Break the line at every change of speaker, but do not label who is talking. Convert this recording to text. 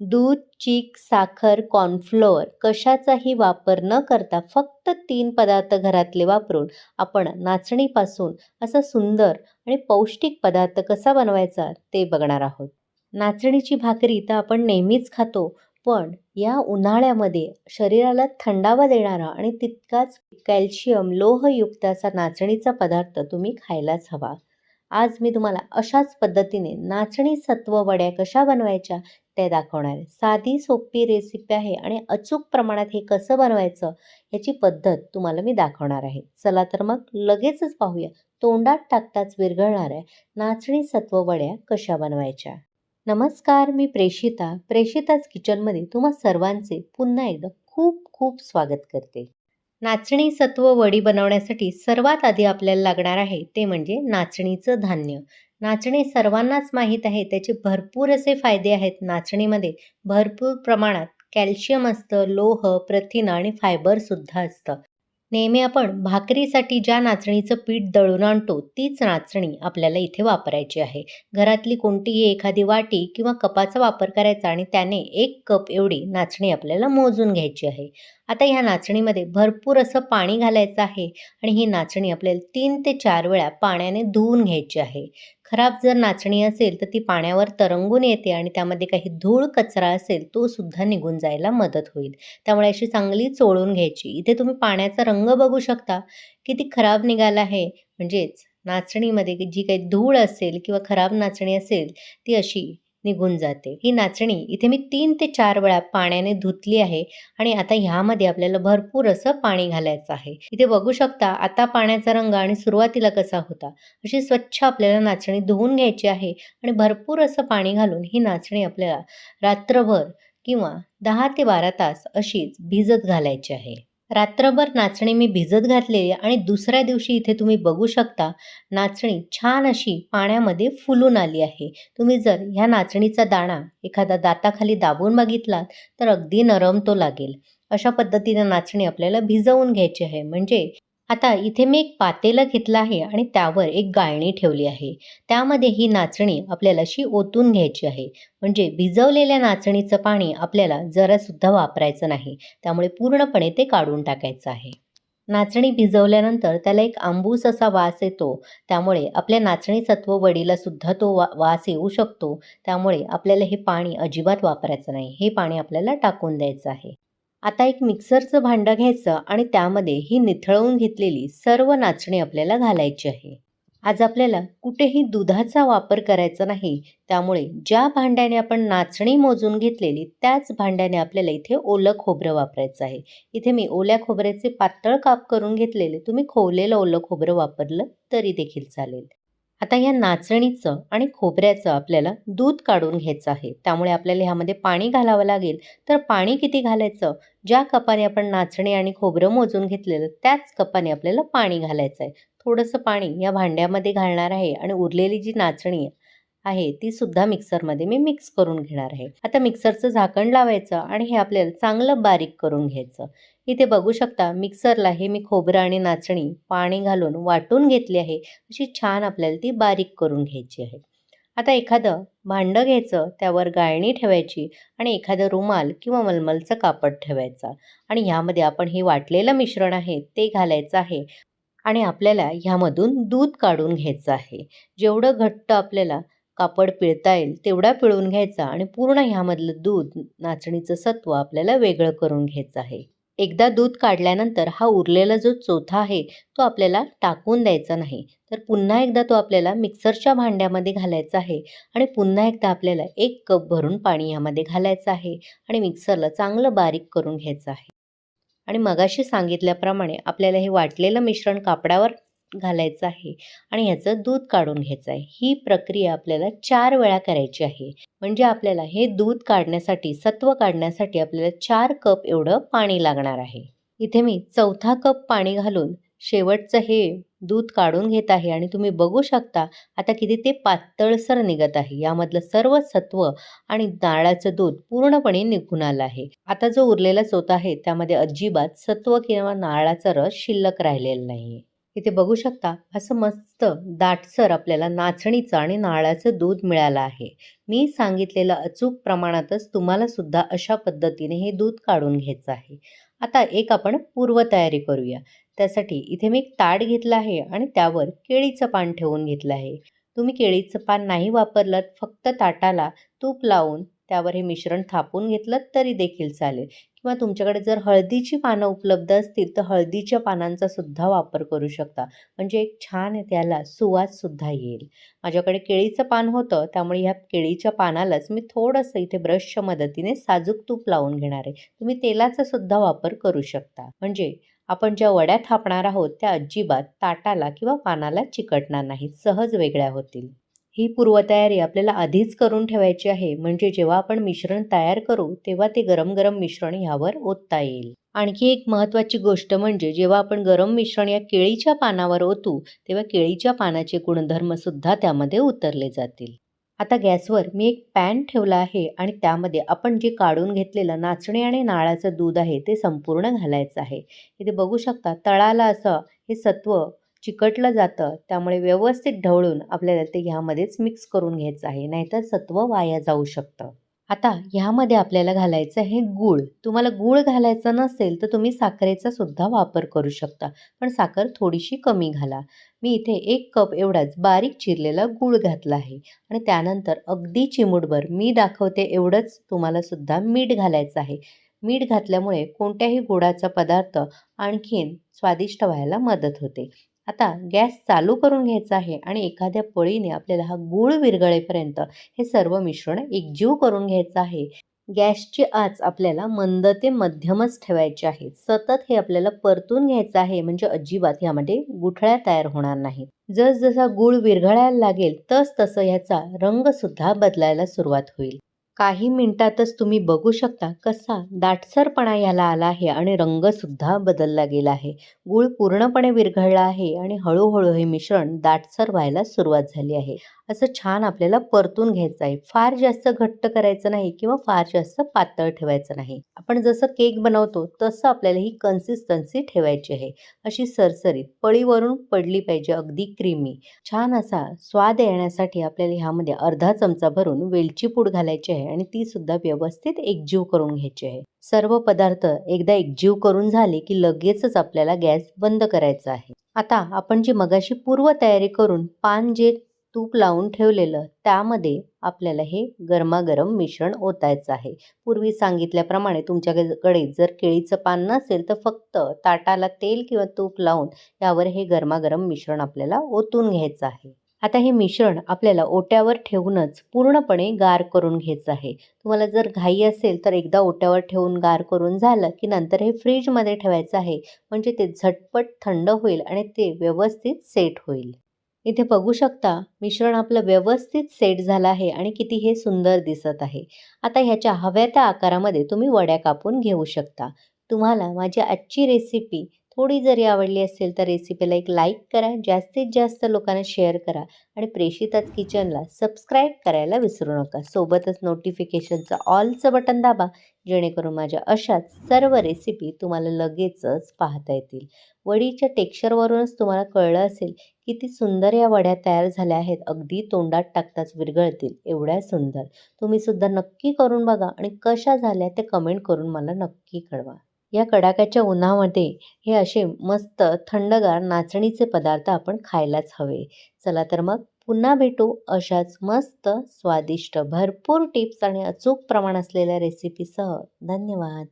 दूध, चीक, साखर, कॉर्नफ्लोअर कशाचाही वापर न करता फक्त 3 पदार्थ घरातले वापरून आपण नाचणीपासून असा सुंदर आणि पौष्टिक पदार्थ कसा बनवायचा ते बघणार आहोत. नाचणीची भाकरी तर आपण नेहमीच खातो, पण या उन्हाळ्यामध्ये शरीराला थंडावा देणारा आणि तितकाच कॅल्शियम, लोहयुक्त असा नाचणीचा पदार्थ तुम्ही खायलाच हवा. आज मी तुम्हाला अशाच पद्धतीने नाचणी सत्व वड्या कशा बनवायच्या ते दाखवणार आहे. साधी सोपी रेसिपी आहे आणि अचूक प्रमाणात हे कसं बनवायचं याची पद्धत तुम्हाला मी दाखवणार आहे. चला तर मग लगेचच पाहूया. तोंडात टाकताच विरघळणाऱ्या नाचणी सत्व वड्या कशा बनवायच्या. नमस्कार, मी प्रेषिता. प्रेषिताच किचनमध्ये तुम्हा सर्वांचे पुन्हा एकदा खूप खूप स्वागत करते. नाचणी सत्व वडी बनवण्यासाठी सर्वात आधी आपल्याला लागणार आहे ते म्हणजे नाचणीचं धान्य. नाचणी सर्वांनाच माहीत आहे, त्याचे भरपूर असे फायदे आहेत. नाचणीमध्ये भरपूर प्रमाणात कॅल्शियम असतं, लोह, प्रथिन आणि फायबरसुद्धा असतं. नेहमी आपण भाकरीसाठी ज्या नाचणीचं पीठ दळून आणतो तीच नाचणी आपल्याला इथे वापरायची आहे. घरातली कोणतीही एखादी वाटी किंवा कपाचा वापर करायचा आणि त्याने 1 कप एवढी नाचणी आपल्याला मोजून घ्यायची आहे. आता ह्या नाचणीमध्ये भरपूर असं पाणी घालायचं आहे आणि ही नाचणी आपल्याला 3 ते 4 वेळा पाण्याने धुवून घ्यायची आहे. खराब जर नाचणी असेल तर ती पाण्यावर तरंगून येते आणि त्यामध्ये काही धूळ कचरा असेल तो सुद्धा निघून जायला मदत होईल. त्यामुळे अशी चांगली चोळून घ्यायची. इथे तुम्ही पाण्याचा रंग बघू शकता किती खराब निघाला आहे. म्हणजेच नाचणीमध्ये जी काही धूळ असेल किंवा खराब नाचणी असेल ती अशी निघून जाते. ही नाचणी इथे मी 3 ते 4 वेळा पाण्याने धुतली आहे आणि आता ह्यामध्ये आपल्याला भरपूर असं पाणी घालायचं आहे. इथे बघू शकता आता पाण्याचा रंग आणि सुरुवातीला कसा होता. अशी स्वच्छ आपल्याला नाचणी धुवून घ्यायची आहे आणि भरपूर असं पाणी घालून ही नाचणी आपल्याला रात्रभर किंवा 10 ते 12 तास अशीच भिजत घालायची आहे. रात्रभर नाचणी मी भिजत घातलेली आणि दुसऱ्या दिवशी इथे तुम्ही बघू शकता नाचणी छान अशी पाण्यामध्ये फुलून आली आहे. तुम्ही जर ह्या नाचणीचा दाणा एखादा दाताखाली दाबून बघितलात तर अगदी नरम तो लागेल. अशा पद्धतीने नाचणी आपल्याला भिजवून घ्यायची आहे. म्हणजे आता इथे मी एक पातेलं घेतलं आहे आणि त्यावर एक गाळणी ठेवली आहे. त्यामध्ये ही नाचणी आपल्याला अशी ओतून घ्यायची आहे. म्हणजे भिजवलेल्या नाचणीचं पाणी आपल्याला जरासुद्धा वापरायचं नाही. त्यामुळे पूर्णपणे ते काढून टाकायचं आहे. नाचणी भिजवल्यानंतर त्याला एक आंबूस असा वास येतो. त्यामुळे आपल्या नाचणी सत्व वडीला सुद्धा तो वास येऊ शकतो. त्यामुळे आपल्याला हे पाणी अजिबात वापरायचं नाही. हे पाणी आपल्याला टाकून द्यायचं आहे. आता एक मिक्सरचं भांडं घ्यायचं आणि त्यामध्ये ही निथळवून घेतलेली सर्व नाचणी आपल्याला घालायची आहे. आज आपल्याला कुठेही दुधाचा वापर करायचा नाही. त्यामुळे ज्या भांड्याने आपण नाचणी मोजून घेतलेली त्याच भांड्याने आपल्याला इथे ओलं खोबरं वापरायचं आहे. इथे मी ओल्या खोबऱ्याचे पातळ काप करून घेतलेले. तुम्ही खोवलेलं ओलं खोबरं वापरलं तरी देखील चालेल. आता या नाचणीचं आणि खोबऱ्याचं आपल्याला दूध काढून घ्यायचं आहे. त्यामुळे आपल्याला ह्यामध्ये पाणी घालावं लागेल. तर पाणी किती घालायचं? ज्या कपाने आपण नाचणी आणि खोबरं मोजून घेतलेलं त्याच कपाने आपल्याला पाणी घालायचं आहे. थोडंसं पाणी या भांड्यामध्ये घालणार आहे आणि उरलेली जी नाचणी आहे ती सुद्धा मिक्सरमध्ये मी मिक्स करून घेणार आहे. आता मिक्सरचं झाकण लावायचं आणि हे आपल्याला चांगलं बारीक करून घ्यायचं. इथे बघू शकता मिक्सरला हे मी खोबरं आणि नाचणी पाणी घालून वाटून घेतली आहे. अशी छान आपल्याला ती बारीक करून घ्यायची आहे. आता एखादं भांडं घ्यायचं, त्यावर गाळणी ठेवायची आणि एखादं रुमाल किंवा मलमलचं कापड ठेवायचा आणि ह्यामध्ये आपण हे वाटलेलं मिश्रण आहे ते घालायचं आहे आणि आपल्याला ह्यामधून दूध काढून घ्यायचं आहे. जेवढं घट्ट आपल्याला कापड पिळता येईल तेवढा पिळून घ्यायचा आणि पूर्ण ह्यामधलं दूध, नाचणीचं सत्व आपल्याला वेगळं करून घ्यायचं आहे. एकदा दूध काढल्यानंतर हा उरलेला जो चोथा आहे तो आपल्याला टाकून द्यायचा नाही. तर पुन्हा एकदा तो आपल्याला मिक्सरच्या भांड्यामध्ये घालायचा आहे आणि पुन्हा एकदा आपल्याला 1 कप भरून पाणी यामध्ये घालायचं आहे आणि मिक्सरला चांगलं बारीक करून घ्यायचं आहे. आणि मगाशी सांगितल्याप्रमाणे आपल्याला हे वाटलेलं मिश्रण कापडावर घालायचं आहे आणि ह्याचं दूध काढून घ्यायचं आहे. ही प्रक्रिया आपल्याला 4 वेळा करायची आहे. म्हणजे आपल्याला हे दूध काढण्यासाठी, सत्व काढण्यासाठी आपल्याला 4 कप एवढं पाणी लागणार आहे. इथे मी 4था कप पाणी घालून शेवटचं हे दूध काढून घेत आहे आणि तुम्ही बघू शकता आता किती ते पातळसर निघत आहे. यामधलं सर्व सत्व आणि नारळाचं दूध पूर्णपणे निघून आलं आहे. आता जो उरलेला चोथा आहे त्यामध्ये अजिबात सत्व किंवा नारळाचा रस शिल्लक राहिलेला नाही. इथे बघू शकता असं मस्त दाटसर आपल्याला नाचणीचं आणि नारळाचं दूध मिळालं आहे. मी सांगितलेलं अचूक प्रमाणातच तुम्हाला सुद्धा अशा पद्धतीने हे दूध काढून घ्यायचं आहे. आता एक आपण पूर्वतयारी करूया. त्यासाठी इथे मी एक ताट घेतलं आहे आणि त्यावर केळीचं पान ठेवून घेतलं आहे. तुम्ही केळीचं पान नाही वापरलत, फक्त ताटाला तूप लावून त्यावर हे मिश्रण थापून घेतलं तरी देखील चालेल. किंवा तुमच्याकडे जर हळदीची पानं उपलब्ध असतील तर हळदीच्या पानांचा सुद्धा वापर करू शकता. म्हणजे एक छान त्याला सुवास सुद्धा येईल. माझ्याकडे केळीचं पान होतं, त्यामुळे ह्या केळीच्या पानालाच मी थोडंसं इथे ब्रशच्या मदतीने साजूक तूप लावून घेणार आहे. तुम्ही तेलाचा सुद्धा वापर करू शकता. म्हणजे आपण ज्या वड्या थापणार आहोत त्या अजिबात ताटाला किंवा पानाला चिकटणार नाहीत, सहज वेगळ्या होतील. ही पूर्वतयारी आपल्याला आधीच करून ठेवायची आहे, म्हणजे जेव्हा आपण मिश्रण तयार करू तेव्हा ते गरम-गरम मिश्रण ह्यावर ओतता येईल. आणखी एक महत्त्वाची गोष्ट म्हणजे जेव्हा आपण गरम मिश्रण या केळीच्या पानावर ओतू, तेव्हा केळीच्या पानाचे गुणधर्म सुद्धा त्यामध्ये उतरले जातील. आता गॅसवर मी एक पॅन ठेवला आहे आणि त्यामध्ये आपण जे काढून घेतलेलं नाचणी आणि नारळाचं दूध आहे ते संपूर्ण घालायचं आहे. इथे बघू शकता तळाला असं हे सत्व चिकटलं जातं, त्यामुळे व्यवस्थित ढवळून आपल्याला ते ह्यामध्येच मिक्स करून घ्यायचं आहे, नाहीतर सत्व वाया जाऊ शकतं. आता ह्यामध्ये आपल्याला घालायचं आहे गूळ. तुम्हाला गूळ घालायचा नसेल तर तुम्ही साखरेचा सुद्धा वापर करू शकता, पण साखर थोडीशी कमी घाला. मी इथे 1 कप एवढाच बारीक चिरलेला गूळ घातला आहे आणि त्यानंतर अगदी चिमूटभर मी दाखवते एवढंच तुम्हाला सुद्धा मीठ घालायचं आहे. मीठ घातल्यामुळे कोणत्याही गोडाचा पदार्थ आणखीन स्वादिष्ट व्हायला मदत होते. आता गॅस चालू करून घ्यायचा आहे आणि एखाद्या पळीने आपल्याला हा गूळ विरघळेपर्यंत हे सर्व मिश्रण एकजीव करून घ्यायचं आहे. गॅसची आच आपल्याला मंद ते मध्यमच ठेवायची आहे. सतत हे आपल्याला परतून घ्यायचं आहे, म्हणजे अजिबात यामध्ये गुठळ्या तयार होणार नाहीत. जसजसा गूळ विरघळायला लागेल तसं ह्याचा रंग सुद्धा बदलायला सुरुवात होईल. काही मिनिटातच तुम्ही बघू शकता कसा दाटसरपणा याला आला आहे आणि रंग सुद्धा बदलला गेला आहे. गूळ पूर्णपणे विरघळला आहे आणि हळूहळू हे मिश्रण दाटसर व्हायला सुरुवात झाली आहे. असं छान आपल्याला परतून घ्यायचं आहे. फार जास्त घट्ट करायचं नाही किंवा फार जास्त पातळ ठेवायचं नाही. आपण जसं केक बनवतो तसं आपल्याला ही कन्सिस्टन्सी ठेवायची आहे. अशी सरसरीत पळीवरून पडली पाहिजे, अगदी क्रीमी. छान असा स्वाद येण्यासाठी आपल्याला ह्यामध्ये अर्धा चमचा भरून वेलची पूड घालायची आहे आणि ती सुद्धा व्यवस्थित एकजीव करून घ्यायची आहे. सर्व पदार्थ एकदा एकजीव करून झाले की लगेचच आपल्याला गॅस बंद करायचा आहे. आता आपण जी मगाशी पूर्व तयारी करून पान जे तूप लावून ठेवलेलं त्यामध्ये आपल्याला हे गरमागरम मिश्रण ओतायचं आहे. पूर्वी सांगितल्याप्रमाणे तुमच्याकडे जर केळीचं पान नसेल तर फक्त ताटाला तेल किंवा तूप लावून यावर हे गरमागरम मिश्रण आपल्याला ओतून घ्यायचं आहे. आता हे मिश्रण आपल्याला ओट्यावर ठेवूनच पूर्णपणे गार करून घ्यायचं आहे. तुम्हाला जर घाई असेल तर एकदा ओट्यावर ठेवून गार करून झालं की नंतर हे फ्रीजमध्ये ठेवायचं आहे, म्हणजे ते झटपट थंड होईल आणि ते व्यवस्थित सेट होईल. इथे बघू शकता मिश्रण आपलं व्यवस्थित सेट झालं आहे आणि किती हे सुंदर दिसत आहे. आता ह्याच्या हव्या त्या आकारामध्ये तुम्ही वड्या कापून घेऊ शकता. तुम्हाला माझी आजची रेसिपी थोडी जरी आवडली असेल तर रेसिपीला एक लाईक करा, जास्तीत जास्त लोकांना शेअर करा आणि प्रेषिताच किचनला सबस्क्राईब करायला विसरू नका. सोबतच नोटिफिकेशनचं ऑलचं बटन दाबा, जेणेकरून माझ्या अशाच सर्व रेसिपी तुम्हाला लगेचच पाहता येतील. वडीच्या टेक्स्चरवरूनच तुम्हाला कळलं असेल किती सुंदर या वड्या तयार झाल्या आहेत. अगदी तोंडात टाकताच विरघळतील एवढ्या सुंदर. तुम्ही सुद्धा नक्की करून बघा आणि कशा झाल्या ते कमेंट करून मला नक्की कळवा. या कडाक्याच्या उन्हामध्ये हे असे मस्त थंडगार नाचणीचे पदार्थ आपण खायलाच हवे. चला तर मग पुन्हा भेटू अशाच मस्त स्वादिष्ट भरपूर टिप्स आणि अचूक प्रमाण असलेल्या रेसिपीसह. धन्यवाद.